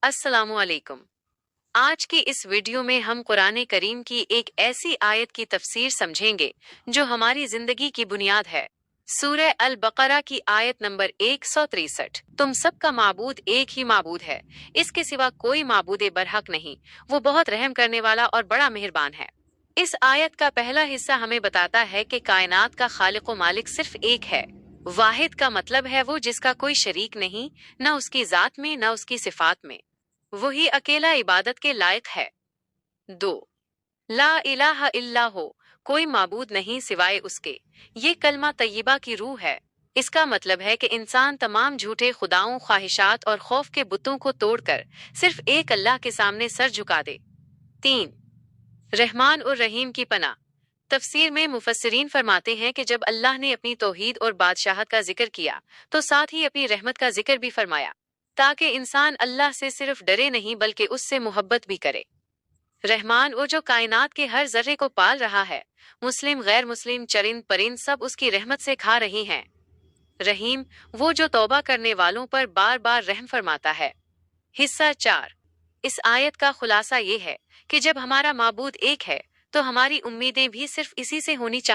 अस्सलामुअलैकुम। आज की इस वीडियो में हम कुरान करीम की एक ऐसी आयत की तफसीर समझेंगे जो हमारी जिंदगी की बुनियाद है। सूरह अल बकरा की आयत नंबर 163। तुम सबका माबूद एक ही माबूद है, इसके सिवा कोई माबूद बरहक नहीं। वो बहुत रहम करने वाला और बड़ा मेहरबान है। इस आयत का पहला हिस्सा हमें बताता है कि कायनात का खालिक व मालिक सिर्फ एक है। वाहिद का मतलब है वो जिसका कोई शरीक नहीं, न उसकी जात में न उसकी सिफात में। वही अकेला इबादत के लायक है। 2, ला इलाहा इल्ला हो, कोई माबूद नहीं सिवाय उसके। ये कलमा तय्यबा की रूह है। इसका मतलब है कि इंसान तमाम झूठे खुदाओं, ख्वाहिशात और खौफ के बुतों को तोड़कर सिर्फ एक अल्लाह के सामने सर झुका दे। 3, रहमान और रहीम की पनाह। तफसीर में मुफस्सिरीन फरमाते हैं कि जब अल्लाह ने अपनी तौहीद और बादशाहत का जिक्र किया तो साथ ही अपनी रहमत का जिक्र भी फरमाया, ताकि इंसान अल्लाह से सिर्फ डरे नहीं बल्कि उससे मोहब्बत भी करे। रहमान वो जो कायनात के हर जर्रे को पाल रहा है, मुस्लिम गैर मुस्लिम चरिंद परिंद सब उसकी रहमत से खा रही हैं। रहीम वो जो तौबा करने वालों पर बार बार रहम फरमाता है। हिस्सा 4। इस आयत का खुलासा ये है कि जब हमारा माबूद एक है तो हमारी उम्मीदें भी सिर्फ इसी से होनी चाहिए।